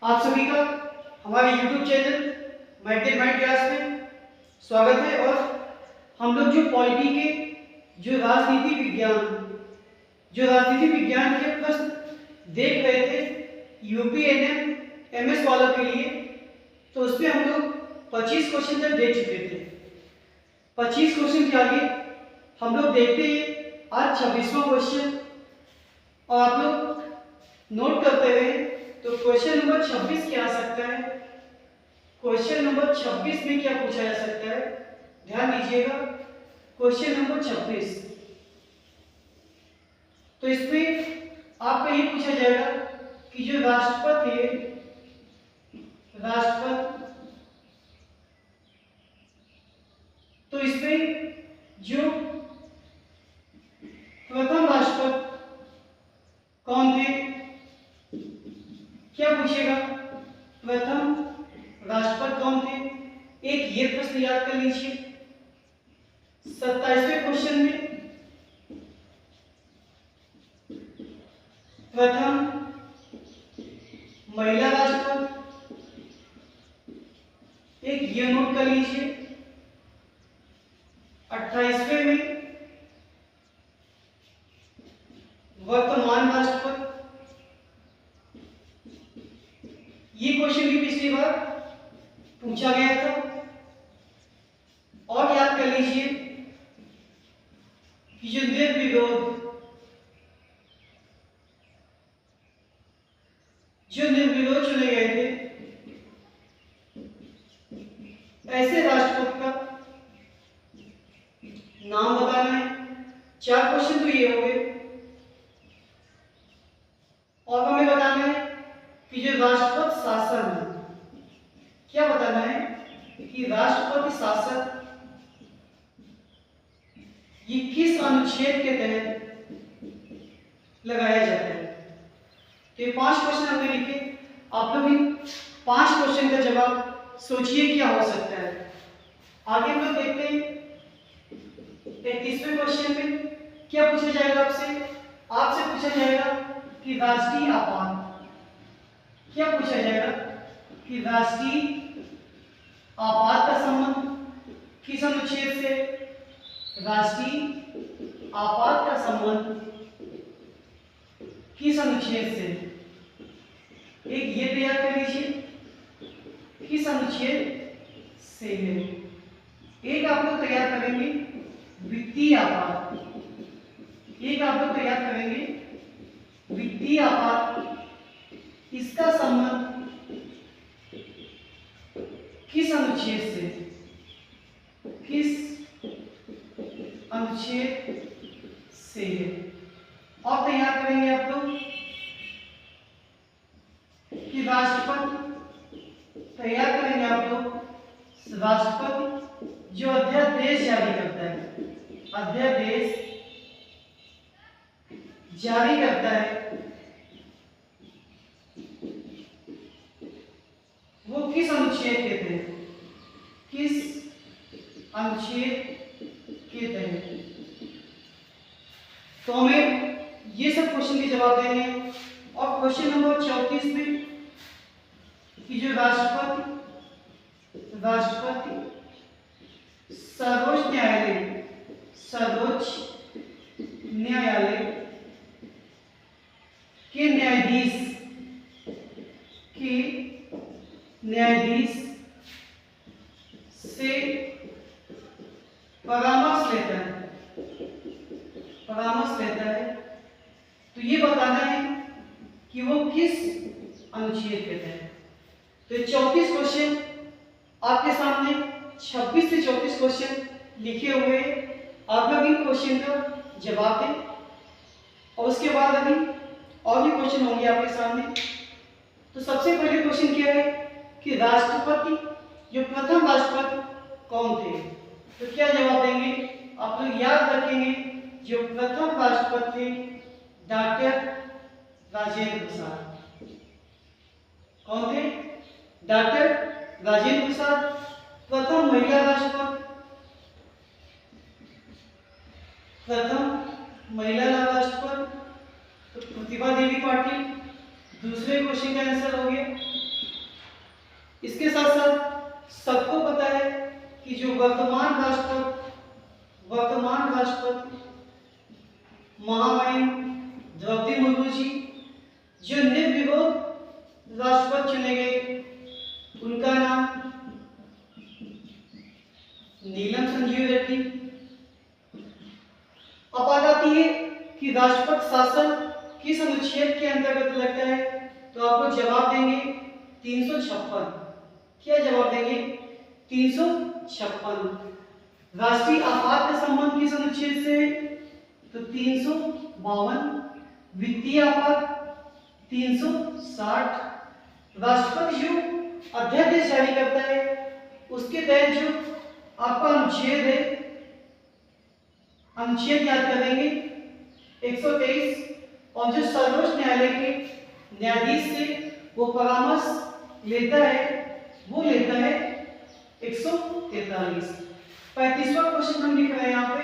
आप सभी का हमारे YouTube channel math and mind class में स्वागत है। और हम लोग जो पॉलिटी के जो राजनीति विज्ञान के प्रश्न देख रहे थे यूपी एनएम एमएस वालों के लिए, तो उसमें हम लोग 25 क्वेश्चन तक देख चुके थे। 25 क्वेश्चन के आगे हम लोग देखते हैं आज 26वां क्वेश्चन, और आप लोग नोट करते हुए तो क्वेश्चन नंबर 26 क्या आ सकता है। क्वेश्चन नंबर 26 में क्या पूछा जा सकता है, ध्यान दीजिएगा। क्वेश्चन नंबर 26, तो इसमें आपको ये पूछा जाएगा कि जो राष्ट्रपति है, तो इसमें जो प्रथम राष्ट्रपति कौन थे, क्या पूछेगा, प्रथम राष्ट्रपति कौन थे। एक ये प्रश्न याद कर लीजिए। 27वें क्वेश्चन में प्रथम महिला राष्ट्रपति, एक ये नोट कर लीजिए। 28वें में वर्तमान राष्ट्रपति, ये क्वेश्चन भी पिछली बार पूछा गया था। और याद कर लीजिए कि जो निर्विरोध चुने गए थे, ऐसे राष्ट्रपति का नाम बताना है। 4 क्वेश्चन तो ये हो गए, और हमें बताना है कि जो राष्ट्रपति शासन है, क्या बताना है कि राष्ट्रपति शासन ये किस अनुच्छेद के तहत लगाया जाता है। तो ये 5 क्वेश्चन हमने लिखे। आप लोग इन 5 क्वेश्चन का जवाब सोचिए क्या हो सकता है। आगे हम लोग देखते हैं 33वें क्वेश्चन में क्या पूछा जाएगा आपसे पूछा जाएगा कि राष्ट्रीय आपात, क्या पूछा जाएगा कि राष्ट्रीय आपात का संबंध किस अनुच्छेद से। राष्ट्रीय आपात का संबंध किस अनुच्छेद से, एक ये तैयार कर लीजिए, किस अनुच्छेद से है। एक आप लोग तैयार करेंगे वित्तीय आपात, एक आप लोग तैयार करेंगे वित्तीय आपात, इसका संबंध किस अनुच्छेद से, किस अनुच्छेद से है। और तैयार करेंगे आप लोग कि राष्ट्रपति, तैयार करेंगे आप लोग राष्ट्रपति जो अध्यादेश जारी करता है, अध्यादेश जारी करता है, वो किस अनुच्छेद के तहत, किस अनुच्छेद के तहत। तो हमें ये सब क्वेश्चन के जवाब देने हैं। और क्वेश्चन नंबर 34 में कि जो राष्ट्रपति सर्वोच्च न्यायालय के न्यायाधीश से परामर्श लेता है, तो ये बताना है कि वो किस अनुच्छेद के तहत। तो 34 क्वेश्चन आपके सामने, 26 से 34 क्वेश्चन लिखे हुए हैं। आप लोग इन क्वेश्चन का जवाब दें, और उसके बाद अभी और भी क्वेश्चन होंगे आपके सामने। तो सबसे पहले क्वेश्चन क्या है कि राष्ट्रपति, जो प्रथम राष्ट्रपति कौन थे। तो क्या जवाब देंगे आप लोग, याद रखेंगे जो प्रथम राष्ट्रपति थे डॉक्टर राजेंद्र प्रसाद। कौन थे, डॉक्टर राजेंद्र प्रसाद। प्रथम महिला राष्ट्रपति, तो प्रतिभा देवी पाटिल। दूसरे क्वेश्चन का आंसर हो गया इसके साथ साथ सबको पता है कि जो वर्तमान राष्ट्रपति महामहिम द्रौपदी मुर्मू जी जो निर्विरोध राष्ट्रपति चुने गए, उनका नाम नीलम संजीव रेड्डी। अब बात आती है कि राष्ट्रपति शासन किस अनुच्छेद के अंतर्गत लगता है, तो आप लोग जवाब देंगे 356। क्या जवाब देंगे? 356। राष्ट्रीय आपात का संबंध किस अनुच्छेद से है, तो 352। वित्तीय आपात 360। राष्ट्रपति जो अध्यादेश जारी करता है उसके तहत जो आपका अनुच्छेद है, अनुच्छेद याद करेंगे 123, और जो सर्वोच्च न्यायालय के न्यायाधीश से वो परामर्श लेता है वो लेता है 143। 35वां क्वेश्चन हम लिख रहे हैं यहाँ पे,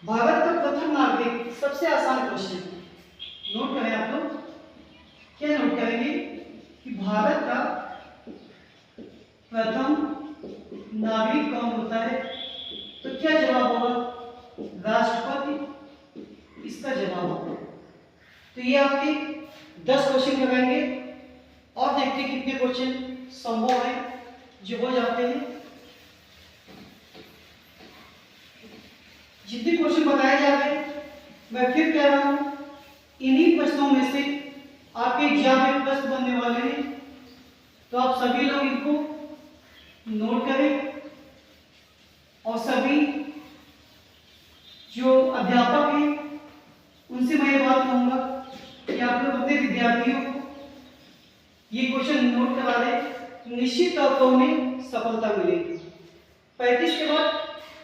भारत का प्रथम नागरिक। सबसे आसान क्वेश्चन नोट करें आप लोग। क्या नोट करेंगे कि भारत का प्रथम नागरिक कौन होता है, तो क्या जवाब होगा? राष्ट्रपति इसका जवाब होगा। तो ये आपके 10 क्वेश्चन लगाएंगे और देखते हैं कितने क्वेश्चन संभव है जो हो जाते हैं। जितने क्वेश्चन बताए जा रहे हैं मैं फिर कह रहा हूं, इन्हीं प्रश्नों में से आपके एग्जाम में प्रश्न बनने वाले हैं, तो आप सभी लोग इनको नोट करें और सभी जो अध्यापक हैं उनसे मैं ये बात कहूंगा कि आप लोग अपने विद्यार्थियों को ये क्वेश्चन नोट करा दें, निश्चित तौर पर उन्हें सफलता मिलेगी। 35 के बाद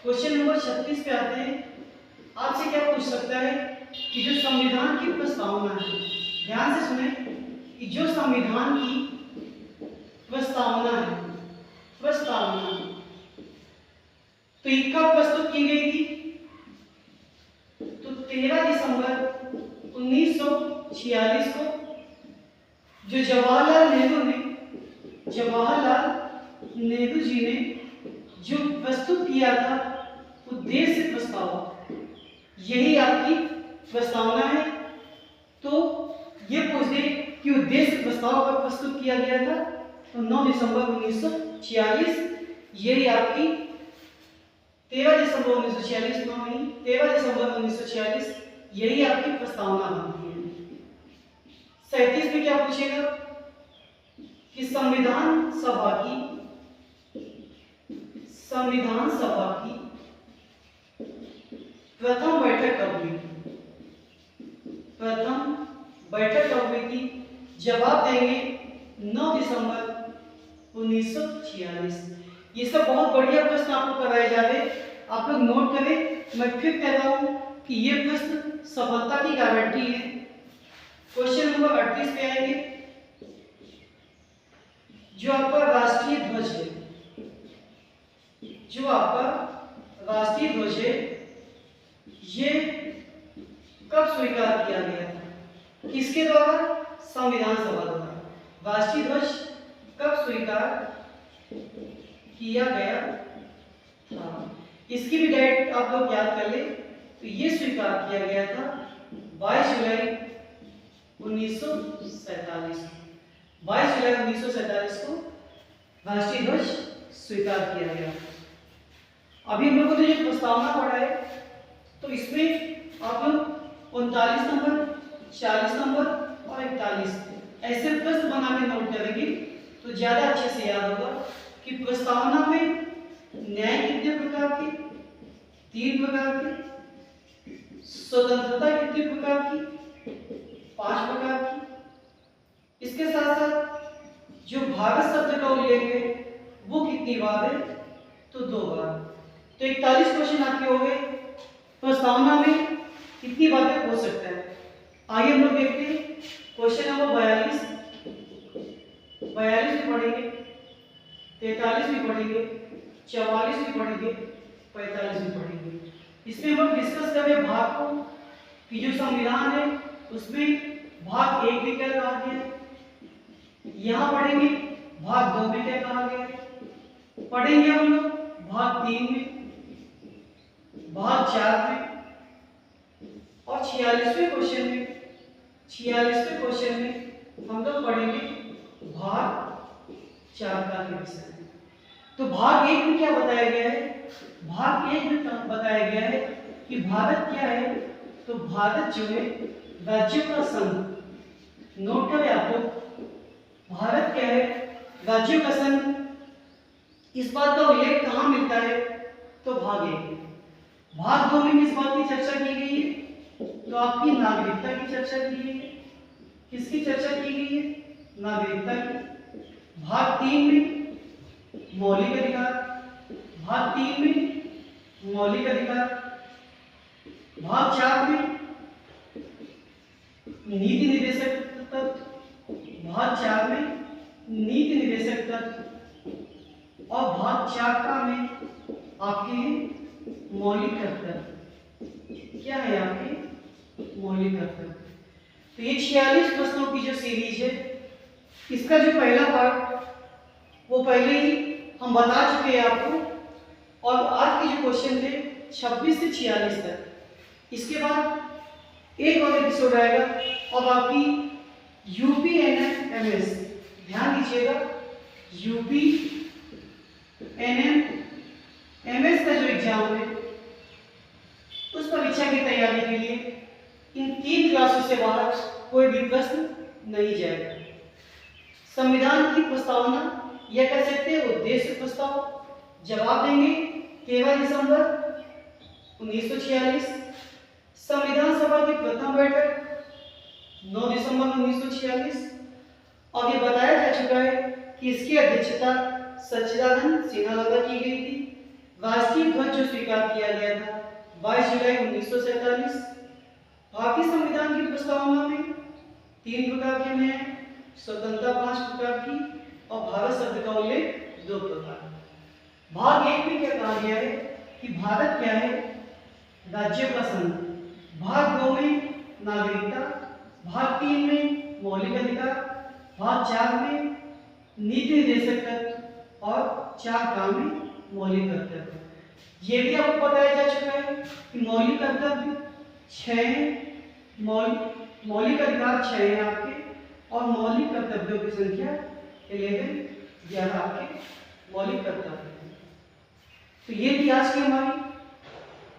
क्वेश्चन नंबर 36 पे आते हैं। आपसे क्या पूछ सकता है कि जो संविधान की प्रस्तावना है, ध्यान से सुने, कि जो संविधान की प्रस्तावना है, तो ये कब प्रस्तुत की गई थी, तो 13 दिसंबर 1946 को जो जवाहरलाल नेहरू जी ने जो प्रस्तुत किया था उद्देश्य प्रस्ताव, यही आपकी प्रस्तावना है। तो ये पूछ दे कि उद्देश्य प्रस्ताव कब प्रस्तुत किया गया था, तो 9 दिसंबर 1946। यही आपकी 13 दिसंबर 1946, 9 नहीं 13 दिसंबर 1946 यही आपकी प्रस्तावना बनती है। 37 में क्या पूछेगा कि संविधान सभा की प्रथम बैठक कब हुई थी? जवाब देंगे 9 दिसंबर 1946। ये सब बहुत बढ़िया प्रश्न आपको कराए जा रहे, आप लोग नोट करें। मैं फिर कह रहा हूं कि ये प्रश्न सफलता की गारंटी है। क्वेश्चन नंबर 38 पे आएंगे। जो आपका राष्ट्रीय ध्वज है, ये कब स्वीकार किया गया था? किसके द्वारा? संविधान सभा द्वारा। राष्ट्रीय ध्वज कब स्वीकार किया गया था? इसकी भी डेट आप लोग याद कर ले। तो ये स्वीकार किया गया था 22 जुलाई 1947। 22 जुलाई 1947 को राष्ट्रीय ध्वज स्वीकार किया गया। अभी हम लोगों ने जो प्रस्तावना पढ़ा है, तो इसमें आप लोग 39 नंबर, 40 नंबर और 41 ऐसे प्रश्न बना के नोट करेंगे तो ज्यादा अच्छे से याद होगा कि प्रस्तावना में न्याय कितने प्रकार के? 3 प्रकार के। स्वतंत्रता कितने प्रकार की? 5 प्रकार की। इसके साथ साथ जो भारत शब्द का उल्लेख है वो कितनी बार है? तो 2 बार। तो 41 क्वेश्चन आपके हो गए। प्रस्तावना में कितनी बातें हो सकता है? आइए हम लोग देखते हैं। क्वेश्चन नंबर 42 भी पढ़ेंगे, 43 भी पढ़ेंगे, 44 भी पढ़ेंगे, 45 भी पढ़ेंगे। इसमें हम डिस्कस कर रहे हैं भाग को कि जो संविधान है उसमें भाग 1 भी क्या कहा गया, यहाँ पढ़ेंगे भाग 2 में क्या कहा गया है पढ़ेंगे हम लोग, भाग 3 में, भाग 4 में और 46वें क्वेश्चन में। 46वें क्वेश्चन में हम लोग पढ़ेंगे भाग 4 का रिवीजन। तो भाग 1 में क्या बताया गया है? भाग 1 में बताया गया है कि भारत क्या है, तो भारत जो है राज्यों का संघ। नोट करें आप लोग, भारत क्या है? राज्यों का संघ। इस बात का उल्लेख कहाँ मिलता है? तो भाग 1 में। भाग 2 में किस बात की चर्चा की गई है? तो आपकी नागरिकता की चर्चा की गई है। किसकी चर्चा की गई है? नागरिकता की। भाग 3 में मौलिक अधिकार। भाग 3 में मौलिक अधिकार। भाग 4 में नीति निर्देशक तत्व। भाग 4 में नीति निर्देशक तत्व और भाग 4 का में आपके मौलिक कर्तव्य। क्या है आपके मौलिक कर्तव्य? तो ये 46 प्रश्नों की जो सीरीज है, इसका जो पहला पार्ट वो पहले ही हम बता चुके हैं आपको, और आज के जो क्वेश्चन थे 26 से 46 तक। इसके बाद एक और एपिसोड आएगा अब आपकी यूपीएनएमएस। ध्यान दीजिएगा, यूपीएनएमएस का जो एग्जाम है उस परीक्षा की तैयारी के लिए इन 3 क्लासों से बाहर कोई भी प्रश्न नहीं जाएगा। संविधान की प्रस्तावना या कह सकते हैं उद्देश्य प्रस्ताव जवाब देंगे 13 दिसंबर 1946। संविधान सभा की प्रथम बैठक 9 दिसंबर 1946। और ये बताया जा चुका है कि इसकी अध्यक्षता सच्चिदानंद सिन्हा द्वारा की गई थी। राष्ट्रीय ध्वज जो स्वीकार किया गया था 22 जुलाई 1947। भारतीय संविधान की प्रस्तावना में 3 प्रकार के न्याय, स्वतंत्रता 5 प्रकार की और भारत शब्द का उल्लेख 2 प्रकार। भाग 1 में क्या कहा गया है कि भारत क्या है? राज्यों का संघ। भाग 2 में नागरिकता। भाग 3 में मौलिक अधिकार। भाग 4 में नीति निर्देशक तत्व और 4 काम में मौलिक कर्तव्य। ये भी आपको बताया जा चुका है कि मौलिक कर्तव्य 6, मौलिक अधिकार 6 है आपके, और मौलिक कर्तव्यों की संख्या 11 आपके मौलिक कर्तव्य। तो ये थी आज की हमारी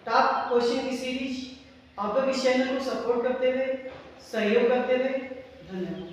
टॉप क्वेश्चन की सीरीज। आप लोग इस चैनल को सपोर्ट करते हुए, सहयोग करते हुए, धन्यवाद।